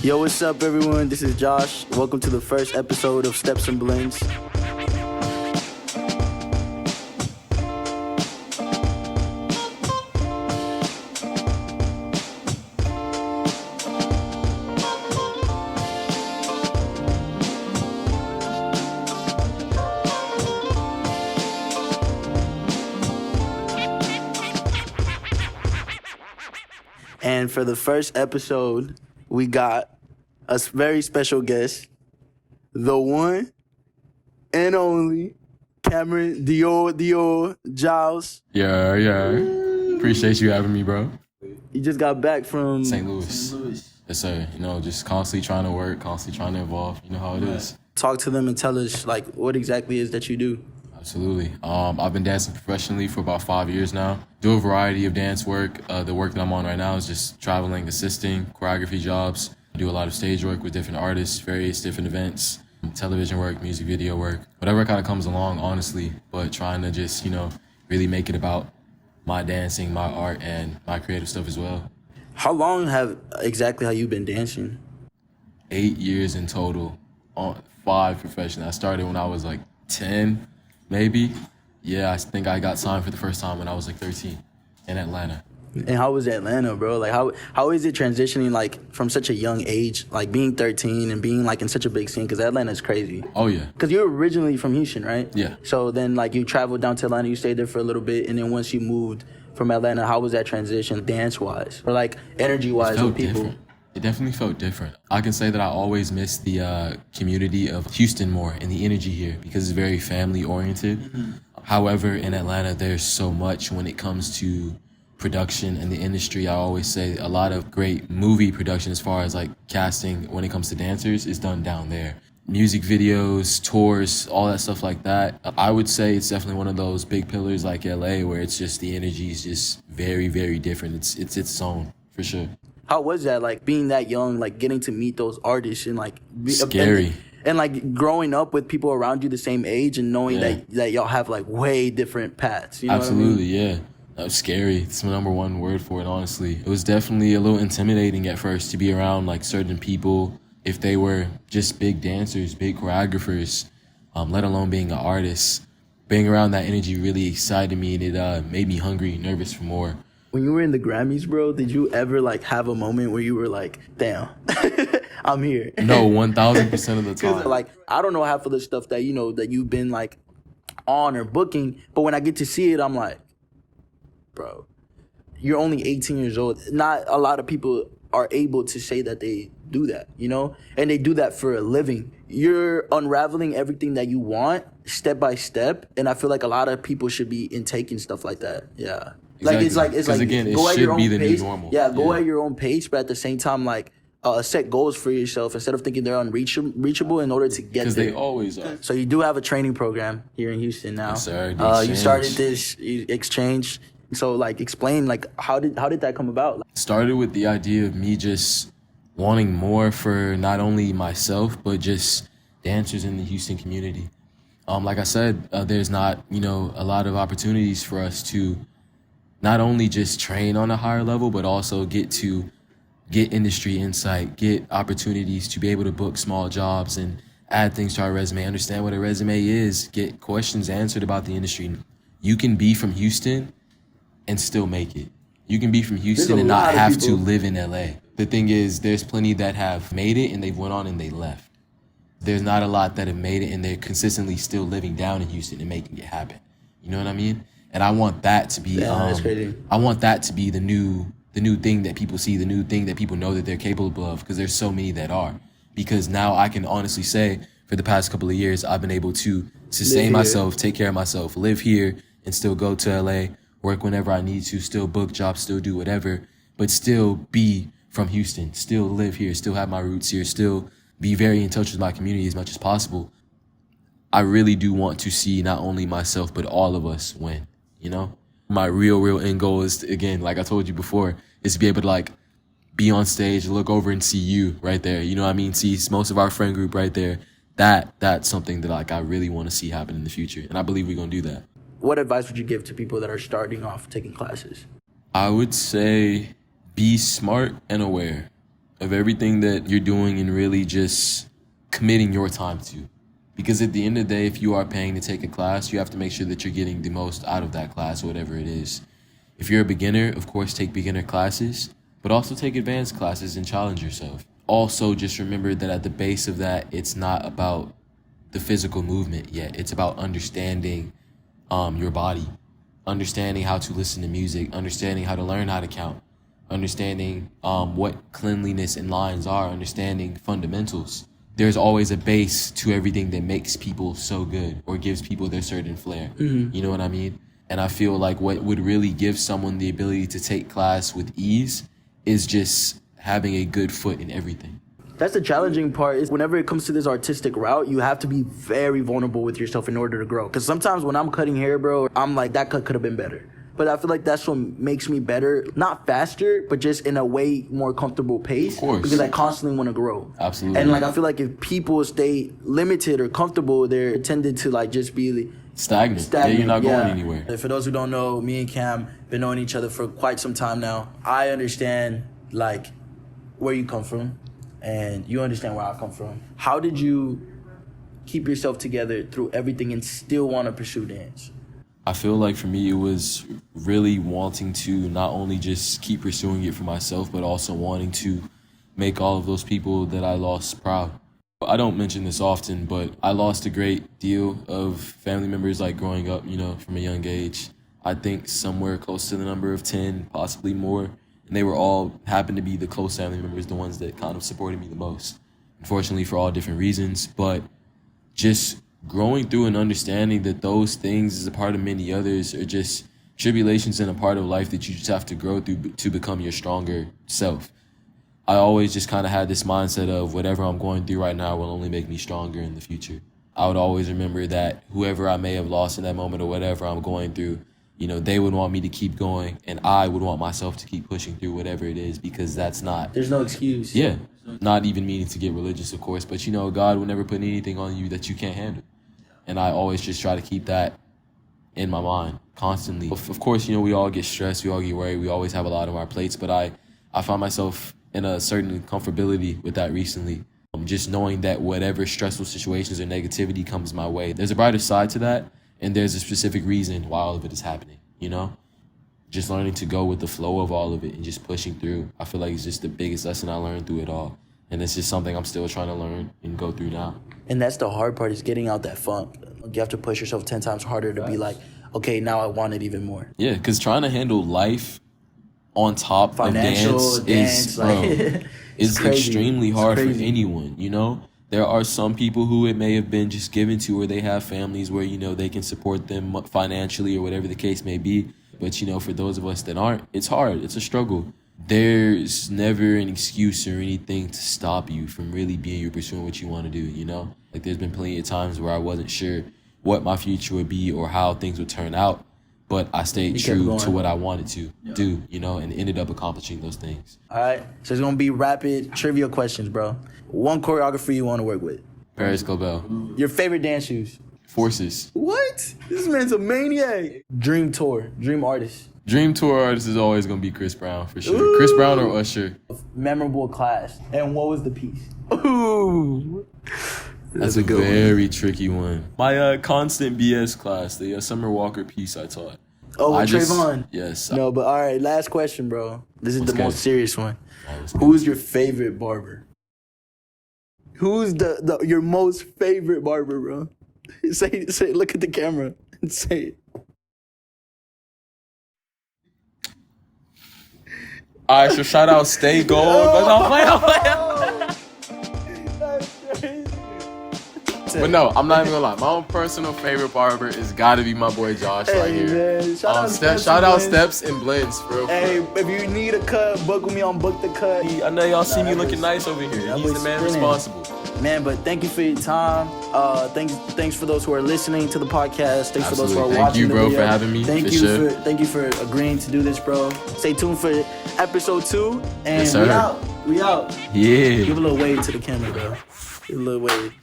Yo, what's up, everyone? This is Josh. Welcome to the first episode of Stepz and Blendz. And for the first episode, we got a very special guest, the one and only Cameron Dior Giles. Yeah. Appreciate you having me, bro. You just got back from St. Louis. Yes, sir. You know, just constantly trying to work, constantly trying to evolve. You know how it is. Talk to them and tell us, like, what exactly is that you do. Absolutely. I've been dancing professionally for about 5 years now. Do a variety of dance work. The work that I'm on right now is just traveling, assisting, choreography jobs. Do a lot of stage work with different artists, various different events, television work, music video work, whatever kind of comes along, honestly. But trying to just, really make it about my dancing, my art, and my creative stuff as well. How long have you been dancing? 8 years in total, 5 professionally. I started when I was like 10. Maybe. Yeah, I think I got signed for the first time when I was like 13 in Atlanta. And how was Atlanta, bro? Like, how is it transitioning, like, from such a young age, like, being 13 and being, like, in such a big scene? Because Atlanta's crazy. Oh, yeah. Because you're originally from Houston, right? Yeah. So then, like, you traveled down to Atlanta, you stayed there for a little bit, and then once you moved from Atlanta, how was that transition dance-wise? Or, like, energy-wise with people? Different. It definitely felt different. I can say that I always miss the community of Houston more and the energy here because it's very family-oriented. Mm-hmm. However, in Atlanta, there's so much when it comes to production and the industry. I always say a lot of great movie production as far as like casting when it comes to dancers is done down there. Music videos, tours, all that stuff like that. I would say it's definitely one of those big pillars like LA where it's just the energy is just very, very different. It's its own for sure. How was that, like, being that young, like, getting to meet those artists and, like... Scary. And, like, growing up with people around you the same age and knowing that y'all have, like, way different paths, you know Absolutely, what I mean? Yeah. That was scary. It's my number one word for it, honestly. It was definitely a little intimidating at first to be around, like, certain people, if they were just big dancers, big choreographers, let alone being an artist. Being around that energy really excited me, and it made me hungry, nervous for more. When you were in the Grammys, bro, did you ever, like, have a moment where you were like, damn, I'm here? No, 1,000% of the time. Because, like, I don't know half of the stuff that, that you've been, like, on or booking, but when I get to see it, I'm like, bro, you're only 18 years old. Not a lot of people are able to say that they do that, And they do that for a living. You're unraveling everything that you want step by step, and I feel like a lot of people should be intaking stuff like that. Yeah. Exactly. It's like again, go it at your should own be the pace. new normal. Yeah, go at your own pace, but at the same time, like, set goals for yourself instead of thinking they're unreachable in order to get there. Because they always are. So you do have a training program here in Houston now. Yes, sir. You started this exchange. So, like, explain, like, how did that come about? Started with the idea of me just wanting more for not only myself, but just dancers in the Houston community. Like I said, there's not, a lot of opportunities for us to not only just train on a higher level, but also get industry insight, get opportunities to be able to book small jobs and add things to our resume, understand what a resume is, get questions answered about the industry. You can be from Houston and still make it. You can be from Houston and not have to live in LA. The thing is, there's plenty that have made it and they've went on and they left. There's not a lot that have made it and they're consistently still living down in Houston and making it happen. You know what I mean? And I want that to be that's crazy. I want that to be the new thing that people see, the new thing that people know that they're capable of, because there's so many that are. Because now I can honestly say for the past couple of years I've been able to sustain myself, take care of myself, live here and still go to LA, work whenever I need to, still book jobs, still do whatever, but still be from Houston, still live here, still have my roots here, still be very in touch with my community as much as possible. I really do want to see not only myself, but all of us win, My real end goal is, again, like I told you before, is to be able to, like, be on stage, look over and see you right there. You know what I mean? See most of our friend group right there. That's something that, like, I really want to see happen in the future. And I believe we're going to do that. What advice would you give to people that are starting off taking classes? I would say be smart and aware. of everything that you're doing and really just committing your time to. Because at the end of the day, if you are paying to take a class, you have to make sure that you're getting the most out of that class, whatever it is. If you're a beginner, of course, take beginner classes, but also take advanced classes and challenge yourself. Also, just remember that at the base of that, it's not about the physical movement yet. It's about understanding your body, understanding how to listen to music, understanding how to learn how to count, understanding what cleanliness and lines are, understanding fundamentals. There's always a base to everything that makes people so good or gives people their certain flair. You know what I mean? And I feel like what would really give someone the ability to take class with ease is just having a good foot in everything. That's the challenging part, is whenever it comes to this artistic route, you have to be very vulnerable with yourself in order to grow. Because sometimes when I'm cutting hair, bro, I'm like, that cut could have been better. But I feel like that's what makes me better. Not faster, but just in a way more comfortable pace. Of course. Because I constantly want to grow. Absolutely. And like, I feel like if people stay limited or comfortable, they're tended to like just be stagnant. Yeah, you're not going anywhere. For those who don't know, me and Cam been knowing each other for quite some time now. I understand like where you come from, and you understand where I come from. How did you keep yourself together through everything and still want to pursue dance? I feel like for me, it was really wanting to not only just keep pursuing it for myself, but also wanting to make all of those people that I lost proud. I don't mention this often, but I lost a great deal of family members like growing up, you know, from a young age. I think somewhere close to the number of 10, possibly more. And they were all happened to be the close family members, the ones that kind of supported me the most. Unfortunately, for all different reasons, but just growing through and understanding that those things, as a part of many others, are just tribulations and a part of life that you just have to grow through to become your stronger self. I always just kind of had this mindset of whatever I'm going through right now will only make me stronger in the future. I would always remember that whoever I may have lost in that moment or whatever I'm going through, you know, they would want me to keep going, and I would want myself to keep pushing through whatever it is, because that's not... There's no excuse. Yeah. Not even meaning to get religious, of course, but, you know, God will never put anything on you that you can't handle. And I always just try to keep that in my mind constantly. Of course, you know, we all get stressed, we all get worried, we always have a lot on our plates, but I find myself in a certain comfortability with that recently. Just knowing that whatever stressful situations or negativity comes my way, there's a brighter side to that, and there's a specific reason why all of it is happening, you know? Just learning to go with the flow of all of it and just pushing through. I feel like it's just the biggest lesson I learned through it all. And it's just something I'm still trying to learn and go through now. And that's the hard part, is getting out that funk. You have to push yourself 10 times harder to be like, okay, now I want it even more. Yeah, because trying to handle life on top Financial, of dance is extremely hard for anyone, you know? There are some people who it may have been just given to, or they have families where, you know, they can support them financially or whatever the case may be. But, you know, for those of us that aren't, it's hard. It's a struggle. There's never an excuse or anything to stop you from really being or pursuing what you want to do, you know? Like, there's been plenty of times where I wasn't sure what my future would be or how things would turn out, but I stayed true to what I wanted to do, you know, and ended up accomplishing those things. All right, so it's going to be rapid trivia questions, bro. One choreographer you want to work with? Paris Cobell. Your favorite dance shoes? Forces. What? This man's a maniac. Dream tour, dream artist? Dream tour artist is always going to be Chris Brown, for sure. Ooh. Chris Brown or Usher. Memorable class. And what was the piece? Ooh. That's a very tricky one. My constant BS class, the Summer Walker piece I taught. Oh, with Trayvon? Yes. No, but all right, last question, bro. This is the most serious one. Who's your favorite barber? Who's your most favorite barber, bro? Say, look at the camera and say it. All right, so shout out Stay Gold. But no, I'm not even gonna lie. My own personal favorite barber is gotta be my boy Josh right here. Man, shout out Stepz and Blendz, bro. Hey, if you need a cut, book with me on Book the Cut. I know y'all see me looking nice over here. He's the man responsible. Man, but thank you for your time. Thanks for those who are listening to the podcast. Thanks for those who are watching. Thank you, bro, for having me. Thank you for agreeing to do this, bro. Stay tuned for episode 2, and yes, we out. Yeah. Give a little wave to the camera, bro. Give a little wave.